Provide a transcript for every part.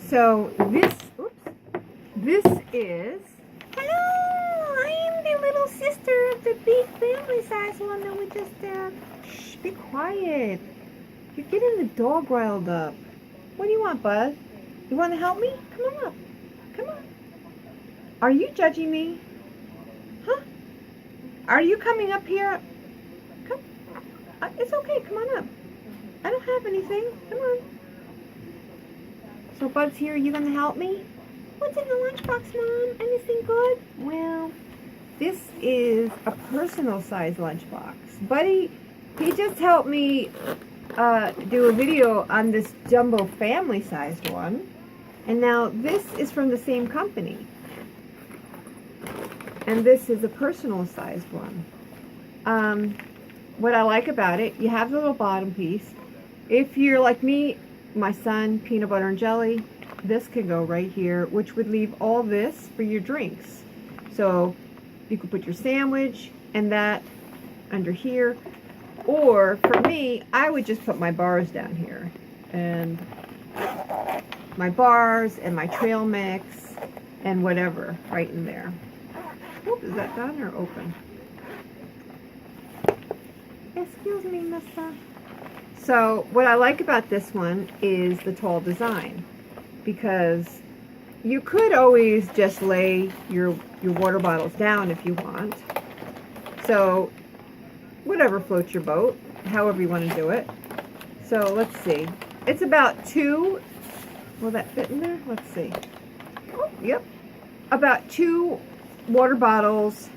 So this is, hello, I am the little sister of the big family size one that we just, shh, be quiet. You're getting the dog riled up. What do you want, Buzz? You want to help me? Come on up. Come on. Are you judging me? Huh? Are you coming up here? Come. It's okay. Come on up. I don't have anything. Come on. So Bud's here. Are you going to help me? What's in the lunchbox, Mom? Anything good? Well, this is a personal size lunchbox. Buddy, he just helped me do a video on this jumbo family sized one. And now this is from the same company. And this is a personal sized one. What I like about it, you have the little bottom piece. If you're like me, my son, peanut butter and jelly, this could go right here, which would leave all this for your drinks. So you could put your sandwich and that under here. Or for me, I would just put my bars down here. And my bars and my trail mix and whatever right in there. Oop, is that down or open? Excuse me, mister. So what I like about this one is the tall design, because you could always just lay your water bottles down if you want. So whatever floats your boat, however you want to do it. So let's see. It's about 2, will that fit in there? Let's see. Oh, yep. About 2 water bottles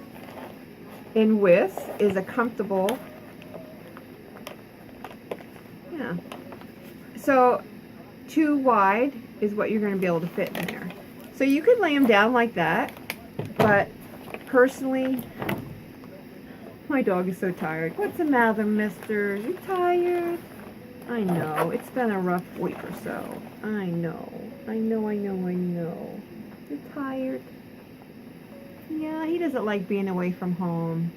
in width is a comfortable, yeah. So 2 wide is what you're going to be able to fit in there. So you could lay them down like that, but personally, my dog is so tired. What's the matter, mister? You tired? I know. It's been a rough week or so. I know. You're tired? Yeah, he doesn't like being away from home.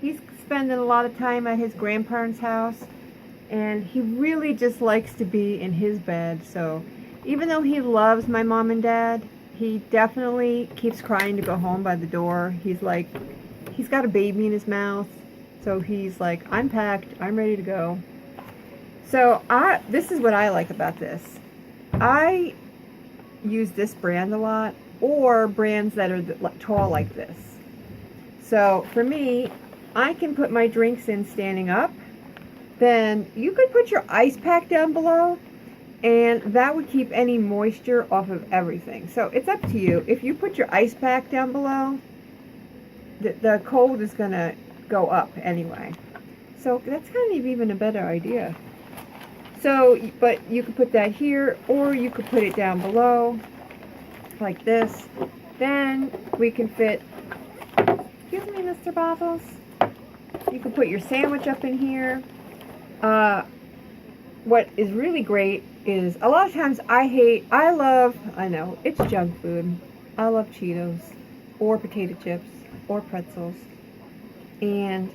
He's spending a lot of time at his grandparents' house, and he really just likes to be in his bed. So even though he loves my mom and dad, he definitely keeps crying to go home by the door. He's like, he's got a baby in his mouth, so he's like, I'm packed, I'm ready to go. So this is what I like about this. I use this brand a lot, or brands that are tall like this. So for me, I can put my drinks in standing up. Then you could put your ice pack down below, and that would keep any moisture off of everything. So it's up to you. If you put your ice pack down below, the cold is going to go up anyway. So that's kind of even a better idea. So, but you could put that here, or you could put it down below, like this. Then we can fit, excuse me, Mr. Bottles. You can put your sandwich up in here. What is really great is, a lot of times I know, it's junk food. I love Cheetos, or potato chips, or pretzels. And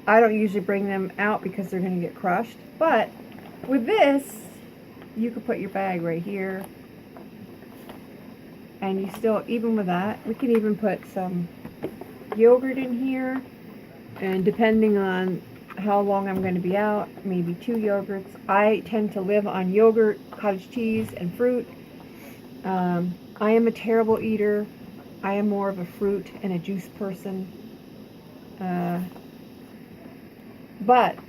I don't usually bring them out because they're going to get crushed. But with this, you could put your bag right here. And you still, even with that, we can even put some yogurt in here. And depending on how long I'm going to be out, maybe 2 yogurts. I tend to live on yogurt, cottage cheese, and fruit. I am a terrible eater. I am more of a fruit and a juice person. But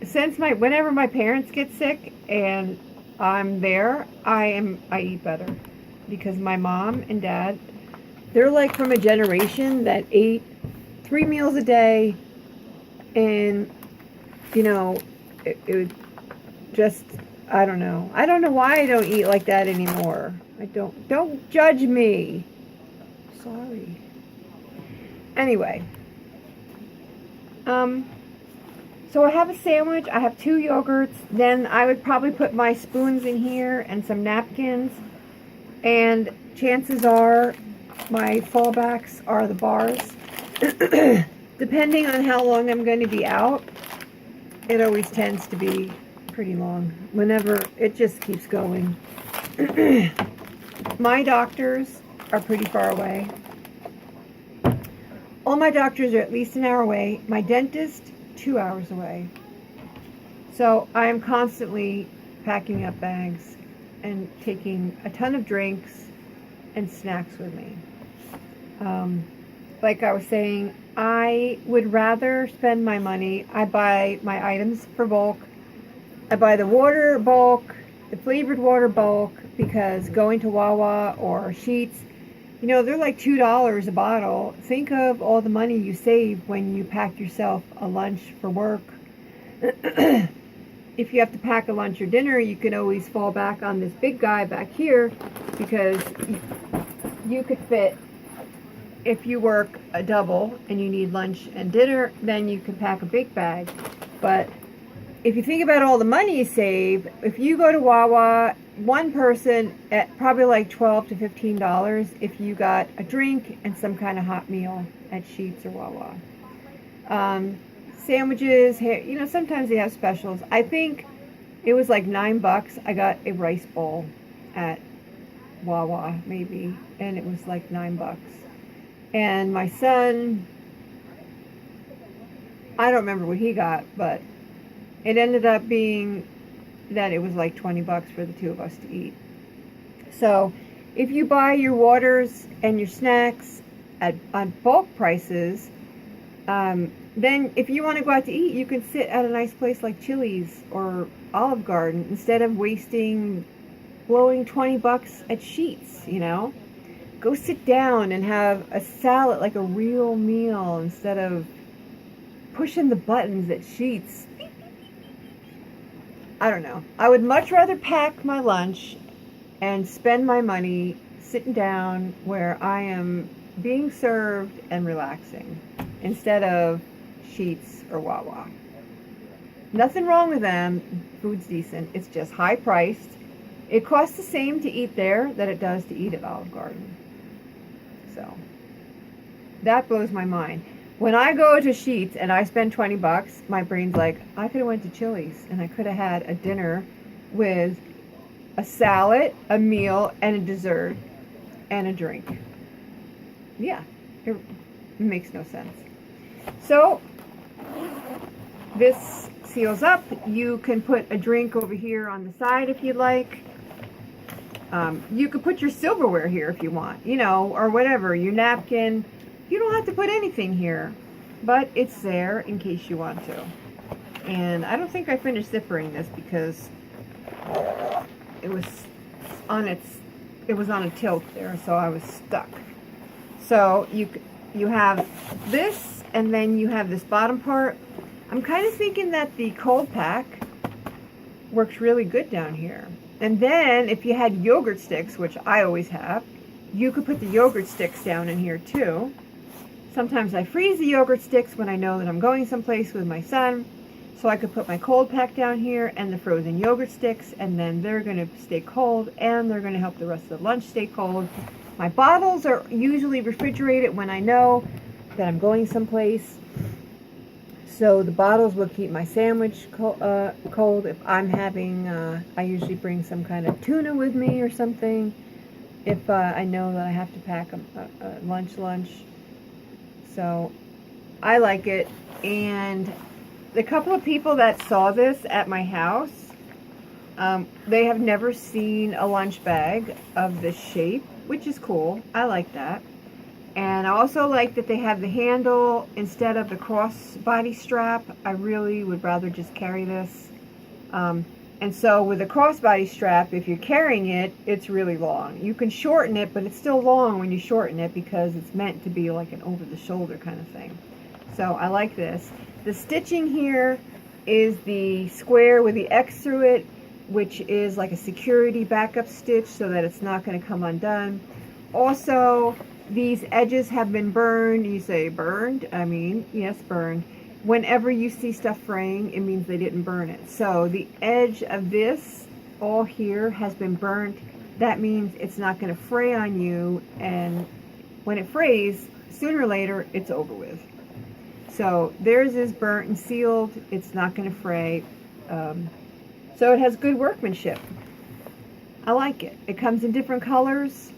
since whenever my parents get sick and I'm there, I eat better, because my mom and dad, they're like from a generation that ate 3 meals a day, and you know, it would just, I don't know why I don't eat like that anymore. Don't judge me. Sorry. Anyway, so I have a sandwich, I have 2 yogurts, then I would probably put my spoons in here and some napkins, and chances are my fallbacks are the bars. Depending on how long I'm going to be out, it always tends to be pretty long. Whenever, it just keeps going. My doctors are pretty far away. All my doctors are at least an hour away. My dentist, 2 hours away. So I am constantly packing up bags and taking a ton of drinks and snacks with me. Like I was saying, I would rather spend my money. I buy my items for bulk. I buy the water bulk, the flavored water bulk, because going to WAWA or Sheetz, you know, they're like $2 a bottle. Think of all the money you save when you pack yourself a lunch for work. If you have to pack a lunch or dinner, you can always fall back on this big guy back here, because you could fit, if you work a double and you need lunch and dinner, then you can pack a big bag. But if you think about all the money you save, if you go to WAWA, one person at probably like $12 to $15 if you got a drink and some kind of hot meal at Sheetz or WAWA. Sandwiches, you know, sometimes they have specials. I think it was like $9. I got a rice bowl at WAWA maybe, and it was like $9. And my son, I don't remember what he got, but it ended up being that it was like $20 for the two of us to eat. So if you buy your waters and your snacks on bulk prices, then if you want to go out to eat, you can sit at a nice place like Chili's or Olive Garden instead of blowing $20 at Sheetz, you know. Go sit down and have a salad, like a real meal, instead of pushing the buttons at Sheetz. I don't know. I would much rather pack my lunch and spend my money sitting down where I am being served and relaxing, instead of Sheetz or WAWA. Nothing wrong with them. Food's decent. It's just high priced. It costs the same to eat there that it does to eat at Olive Garden. So that blows my mind. When I go to Sheetz and I spend $20, my brain's like, I could have went to Chili's and I could have had a dinner with a salad, a meal, and a dessert, and a drink. Yeah, it makes no sense. So this seals up. You can put a drink over here on the side if you'd like. You could put your silverware here if you want, you know, or whatever, your napkin. You don't have to put anything here, but it's there in case you want to. And I don't think I finished zippering this because it was on a tilt there, so I was stuck. So you have this, and then you have this bottom part. I'm kind of thinking that the cold pack works really good down here. And then if you had yogurt sticks, which I always have, you could put the yogurt sticks down in here too. Sometimes I freeze the yogurt sticks when I know that I'm going someplace with my son. So I could put my cold pack down here and the frozen yogurt sticks, and then they're going to stay cold and they're going to help the rest of the lunch stay cold. My bottles are usually refrigerated when I know that I'm going someplace. So the bottles will keep my sandwich cold. If I'm having, I usually bring some kind of tuna with me or something. If I know that I have to pack a lunch. So I like it. And the couple of people that saw this at my house, they have never seen a lunch bag of this shape, which is cool. I like that. And I also like that they have the handle instead of the crossbody strap. I really would rather just carry this. And so with a crossbody strap, if you're carrying it, it's really long. You can shorten it, but it's still long when you shorten it because it's meant to be like an over-the-shoulder kind of thing. So I like this. The stitching here is the square with the X through it, which is like a security backup stitch so that it's not going to come undone. Also, these edges have been burned. You say burned? I mean, yes, burned. Whenever you see stuff fraying, it means they didn't burn it. So the edge of this all here has been burnt. That means it's not going to fray on you, and when it frays, sooner or later, it's over with. So theirs is burnt and sealed. It's not going to fray. So it has good workmanship. I like it. It comes in different colors.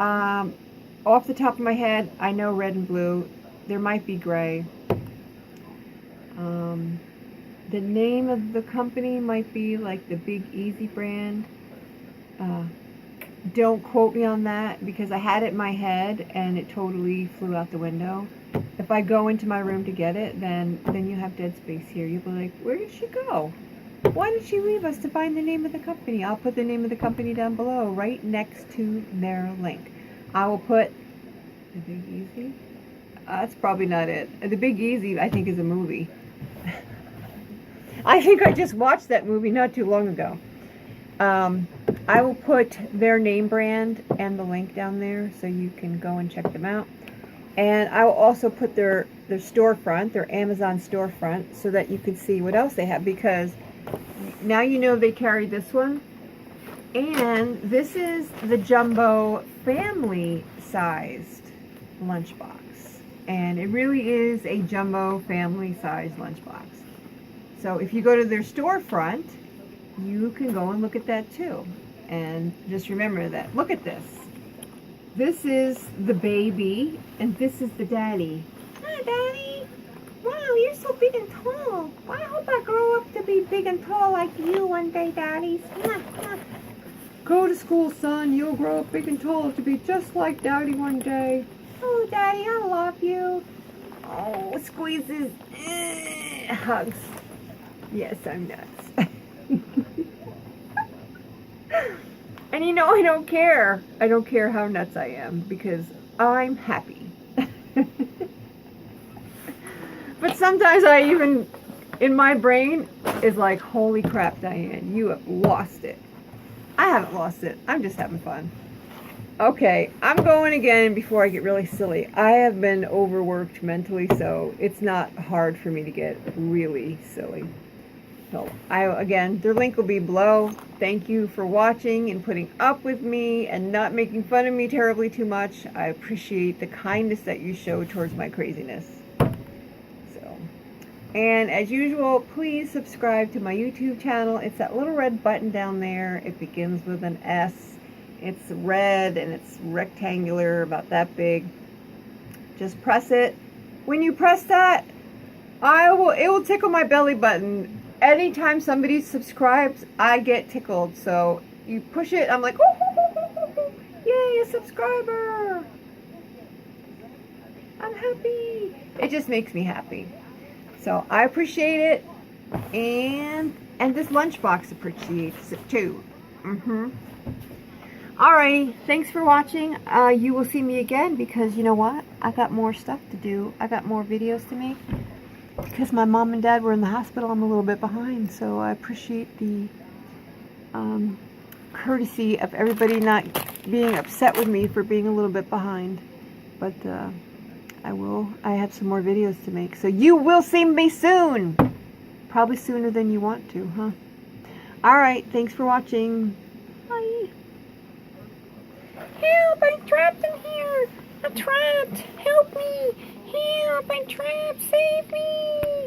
Off the top of my head, I know red and blue. There might be gray. The name of the company might be like the Big Easy brand. Don't quote me on that because I had it in my head and it totally flew out the window. If I go into my room to get it, then you have dead space here. You'll be like, where did she go? Why did she leave us to find the name of the company? I'll put the name of the company down below, right next to their link. I will put the Big Easy. That's probably not it. The Big Easy, I think, is a movie. I think I just watched that movie not too long ago. I will put their name brand and the link down there so you can go and check them out. And I will also put their storefront, their Amazon storefront, so that you can see what else they have, because now you know they carry this one. And this is the jumbo family-sized lunchbox. And it really is a jumbo family-sized lunchbox. So if you go to their storefront, you can go and look at that too. And just remember that. Look at this. This is the baby, and this is the daddy. Hi, Daddy. Wow, you're so big and tall. Well, I hope I grow up to be big and tall like you one day, Daddy. Go to school, son. You'll grow up big and tall to be just like Daddy one day. Oh, Daddy, I love you. Oh, squeezes. Hugs. Yes, I'm nuts. And you know, I don't care. I don't care how nuts I am because I'm happy. But sometimes I even, in my brain, is like, holy crap, Diane, you have lost it. I haven't lost it. I'm just having fun. Okay, I'm going again before I get really silly. I have been overworked mentally, so it's not hard for me to get really silly. So, again, their link will be below. Thank you for watching and putting up with me and not making fun of me terribly too much. I appreciate the kindness that you show towards my craziness. So, and as usual, please subscribe to my YouTube channel. It's that little red button down there. It begins with an S. It's red and it's rectangular, about that big. Just press it. When you press that, it will tickle my belly button. Anytime somebody subscribes, I get tickled. So you push it, I'm like, oh, yay, a subscriber. I'm happy. It just makes me happy. So I appreciate it. And this lunchbox appreciates it too. Alrighty, thanks for watching. You will see me again because you know what? I got more stuff to do. I got more videos to make. Because my mom and dad were in the hospital, I'm a little bit behind. So I appreciate the courtesy of everybody not being upset with me for being a little bit behind. But I have some more videos to make. So you will see me soon. Probably sooner than you want to, huh? Alright, thanks for watching. Bye. Help, I'm trapped in here. I'm trapped. Help me. Help, I'm trapped. Save me.